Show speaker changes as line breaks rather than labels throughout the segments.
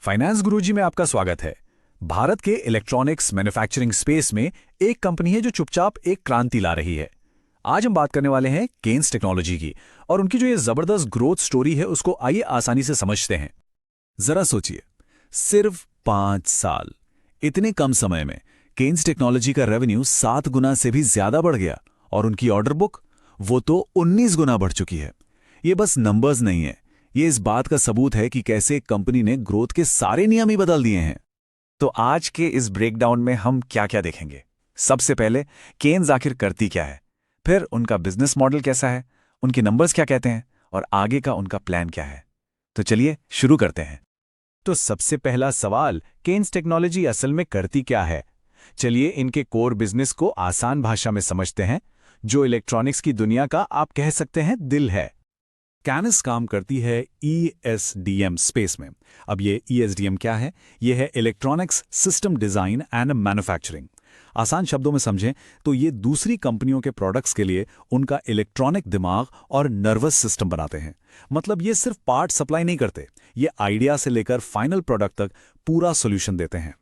Finance गुरुजी में आपका स्वागत है। भारत के इलेक्ट्रॉनिक्स मैन्युफैक्चरिंग स्पेस में एक कंपनी है जो चुपचाप एक क्रांति ला रही है। आज हम बात करने वाले हैं केन्स टेक्नोलॉजी की, और उनकी जो ये जबरदस्त ग्रोथ स्टोरी है उसको आइए आसानी से समझते हैं। जरा सोचिए, सिर्फ 5 साल, इतने कम समय में केन्स टेक्नोलॉजी का रेवेन्यू 7 गुना से भी ज्यादा बढ़ गया, और उनकी ऑर्डर बुक वो तो 19 गुना बढ़ चुकी है। ये बस नंबर्स नहीं है, ये इस बात का सबूत है कि कैसे कंपनी ने ग्रोथ के सारे नियम ही बदल दिए हैं। तो आज के इस ब्रेकडाउन में हम क्या क्या देखेंगे। सबसे पहले केन्स आखिर करती क्या है, फिर उनका बिजनेस मॉडल कैसा है, उनके नंबर्स क्या कहते हैं, और आगे का उनका प्लान क्या है। तो चलिए शुरू करते हैं। तो सबसे पहला सवाल, केन्स टेक्नोलॉजी असल में करती क्या है। चलिए इनके कोर बिजनेस को आसान भाषा में समझते हैं, जो इलेक्ट्रॉनिक्स की दुनिया का आप कह सकते हैं दिल है। केन्स काम करती है ESDM स्पेस में। अब ये ESDM क्या है? ये है electronics system design and manufacturing. आसान शब्दों में समझें तो ये दूसरी कंपनियों के प्रोडक्ट्स के लिए उनका इलेक्ट्रॉनिक दिमाग और नर्वस सिस्टम बनाते हैं। मतलब ये सिर्फ पार्ट सप्लाई नहीं करते, ये आइडिया से लेकर फाइनल प्रोडक्ट तक पूरा सोल्यूशन देते हैं।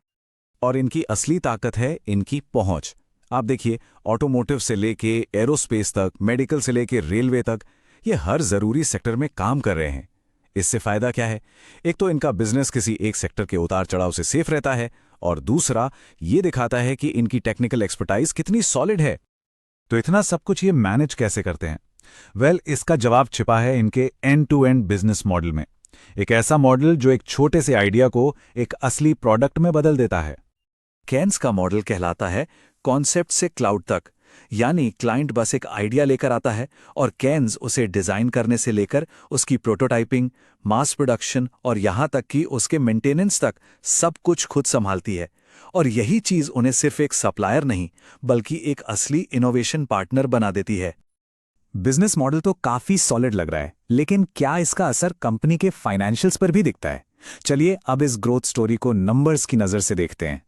और इनकी असली ताकत है इनकी पहुंच। आप देखिए, ऑटोमोटिव से लेके एरोस्पेस तक, मेडिकल से लेके रेलवे तक, ये हर जरूरी सेक्टर में काम कर रहे हैं। इससे फायदा क्या है? एक तो इनका बिजनेस किसी एक सेक्टर के उतार चढ़ाव से सेफ रहता है, और दूसरा ये दिखाता है कि इनकी टेक्निकल एक्सपर्टाइज कितनी सॉलिड है। तो इतना सब कुछ ये मैनेज कैसे करते हैं? वेल, इसका जवाब छिपा है इनके end to end business model में। एक ऐसा मॉडल जो एक छोटे से आइडिया को एक असली प्रोडक्ट में बदल देता है। केन्स का मॉडल कहलाता है कॉन्सेप्ट से क्लाउड तक, यानी क्लाइंट बस एक आइडिया लेकर आता है और केन्स उसे डिजाइन करने से लेकर उसकी प्रोटोटाइपिंग, मास प्रोडक्शन और यहां तक कि उसके मेंटेनेंस तक सब कुछ खुद संभालती है। और यही चीज उन्हें सिर्फ एक सप्लायर नहीं बल्कि एक असली इनोवेशन पार्टनर बना देती है। बिजनेस मॉडल तो काफी सॉलिड लग रहा है, लेकिन क्या इसका असर कंपनी के फाइनेंशियल्स पर भी दिखता है? चलिए अब इस ग्रोथ स्टोरी को नंबर्स की नजर से देखते हैं।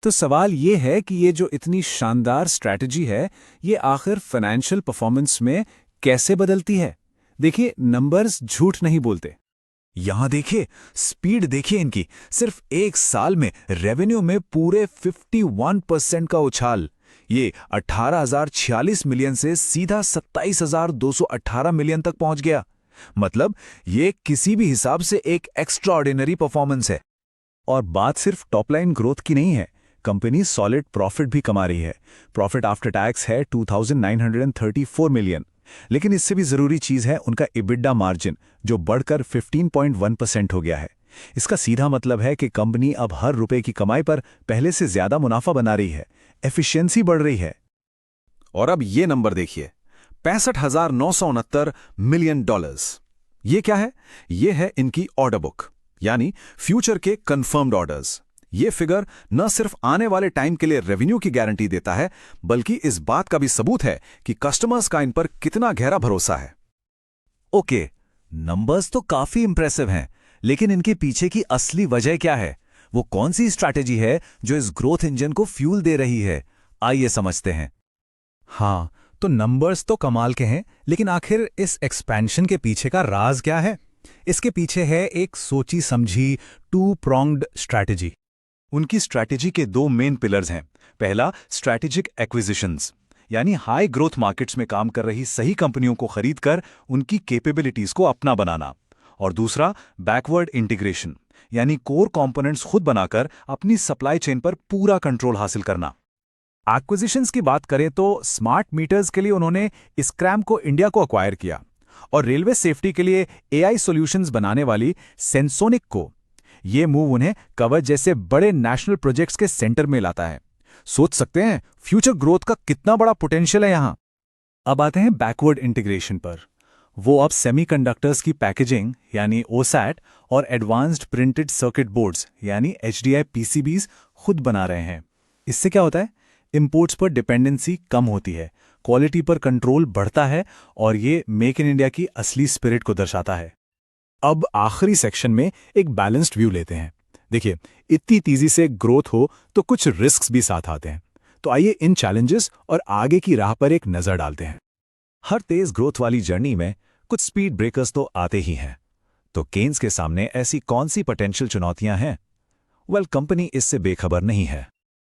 तो सवाल ये है कि ये जो इतनी शानदार स्ट्रैटेजी है, ये आखिर फाइनेंशियल परफॉर्मेंस में कैसे बदलती है? देखिए, नंबर्स झूठ नहीं बोलते। यहां देखिए, स्पीड देखिए इनकी। सिर्फ एक साल में रेवेन्यू में पूरे 51% का उछाल। ये 18,046 मिलियन से सीधा 27,218 मिलियन तक पहुंच गया। मतलब ये किसी भी हिसाब से एक एक्स्ट्राऑर्डिनरी परफॉर्मेंस है। और बात सिर्फ टॉप लाइन ग्रोथ की नहीं है, कंपनी सॉलिड प्रॉफिट भी कमा रही है। प्रॉफिट आफ्टर टैक्स है 2,934 मिलियन। लेकिन इससे भी जरूरी चीज है उनका इबिडा मार्जिन, जो बढ़कर 15.1% हो गया है। इसका सीधा मतलब है कि कंपनी अब हर रुपए की कमाई पर पहले से ज्यादा मुनाफा बना रही है, एफिशिएंसी बढ़ रही है। और अब ये नंबर देखिए, $65,969 मिलियन। ये क्या है? ये है इनकी ऑर्डर बुक, यानी फ्यूचर के कंफर्म्ड ऑर्डर्स। ये फिगर न सिर्फ आने वाले टाइम के लिए रेवेन्यू की गारंटी देता है, बल्कि इस बात का भी सबूत है कि कस्टमर्स का इन पर कितना गहरा भरोसा है। ओके, नंबर्स तो काफी इंप्रेसिव हैं, लेकिन इनके पीछे की असली वजह क्या है? वो कौन सी स्ट्रैटेजी है जो इस ग्रोथ इंजन को फ्यूल दे रही है? आइए समझते हैं। हाँ, तो नंबर्स तो कमाल के हैं, लेकिन आखिर इस एक्सपेंशन के पीछे का राज क्या है? इसके पीछे है एक सोची समझी टू प्रोंग्ड स्ट्रैटेजी। उनकी स्ट्रैटेजी के 2 मेन पिलर्स हैं। पहला, स्ट्रैटेजिक एक्विजिशंस, यानी हाई ग्रोथ मार्केट्स में काम कर रही सही कंपनियों को खरीदकर उनकी कैपेबिलिटीज को अपना बनाना। और दूसरा, बैकवर्ड इंटीग्रेशन, यानी कोर कंपोनेंट्स खुद बनाकर अपनी सप्लाई चेन पर पूरा कंट्रोल हासिल करना। एक्विजिशंस की बात करें तो स्मार्ट मीटर्स के लिए उन्होंने स्क्रैम को इंडिया को अक्वायर किया, और रेलवे सेफ्टी के लिए AI सॉल्यूशंस बनाने वाली सेंसोनिक को। ये मूव उन्हें कवच जैसे बड़े नेशनल प्रोजेक्ट्स के सेंटर में लाता है। सोच सकते हैं फ्यूचर ग्रोथ का कितना बड़ा पोटेंशियल है यहां। अब आते हैं बैकवर्ड इंटीग्रेशन पर। वो अब सेमीकंडक्टर्स की पैकेजिंग यानी OSAT और एडवांस्ड प्रिंटेड सर्किट बोर्ड्स यानी HDI PCBs खुद बना रहे हैं। इससे क्या होता है? इंपोर्ट्स पर डिपेंडेंसी कम होती है, क्वालिटी पर कंट्रोल बढ़ता है, और ये मेक इन इंडिया की असली स्पिरिट को दर्शाता है। अब आखिरी सेक्शन में एक बैलेंस्ड व्यू लेते हैं। देखिए, इतनी तेजी से ग्रोथ हो तो कुछ रिस्क्स भी साथ आते हैं। तो आइए इन चैलेंजेस और आगे की राह पर एक नजर डालते हैं। हर तेज ग्रोथ वाली जर्नी में कुछ स्पीड ब्रेकर्स तो आते ही हैं। तो केन्स के सामने ऐसी कौन सी पोटेंशियल चुनौतियां हैं? कंपनी इससे बेखबर नहीं है।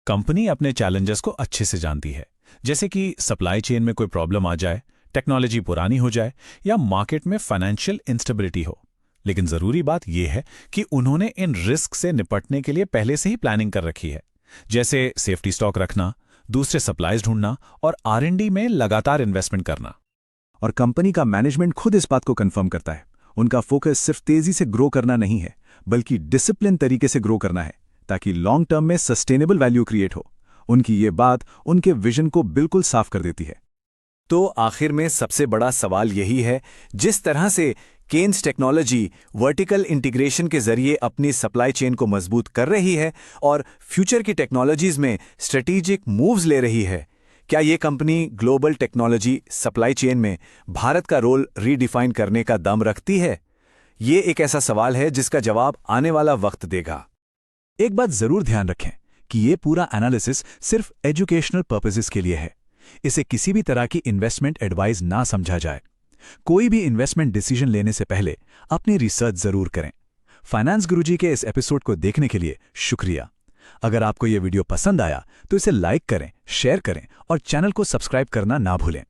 कंपनी अपने चैलेंजेस को अच्छे से जानती है, जैसे कि सप्लाई चेन में कोई प्रॉब्लम आ जाए, टेक्नोलॉजी पुरानी हो जाए या मार्केट में फाइनेंशियल इंस्टेबिलिटी हो। लेकिन जरूरी बात यह है कि उन्होंने इन रिस्क से निपटने के लिए पहले से ही प्लानिंग कर रखी है, जैसे सेफ्टी स्टॉक रखना, दूसरे सप्लाईज ढूंढना और R&D में लगातार इन्वेस्टमेंट करना। और कंपनी का मैनेजमेंट खुद इस बात को कंफर्म करता है। उनका फोकस सिर्फ तेजी से ग्रो करना नहीं है, बल्कि डिसिप्लिन तरीके से ग्रो करना है, ताकि लॉन्ग टर्म में सस्टेनेबल वैल्यू क्रिएट हो। उनकी ये बात उनके विजन को बिल्कुल साफ कर देती है। तो आखिर में सबसे बड़ा सवाल यही है, जिस तरह से केन्स टेक्नोलॉजी वर्टिकल इंटीग्रेशन के जरिए अपनी सप्लाई चेन को मजबूत कर रही है और फ्यूचर की टेक्नोलॉजीज में स्ट्रेटेजिक मूव्स ले रही है, क्या ये company global technology supply chain में भारत का रोल रीडिफाइन करने का दम रखती है? ये एक ऐसा सवाल है जिसका जवाब आने वाला वक्त देगा। एक बात जरूर ध्यान रखें कि ये पूरा एनालिसिस सिर्फ एजुकेशनल पर्पसेस के लिए है। इसे किसी भी तरह की इन्वेस्टमेंट एडवाइस ना समझा जाए। कोई भी इन्वेस्टमेंट डिसीजन लेने से पहले अपनी रिसर्च जरूर करें। फाइनेंस गुरुजी के इस एपिसोड को देखने के लिए शुक्रिया। अगर आपको यह वीडियो पसंद आया तो इसे लाइक करें, शेयर करें और चैनल को सब्सक्राइब करना ना भूलें।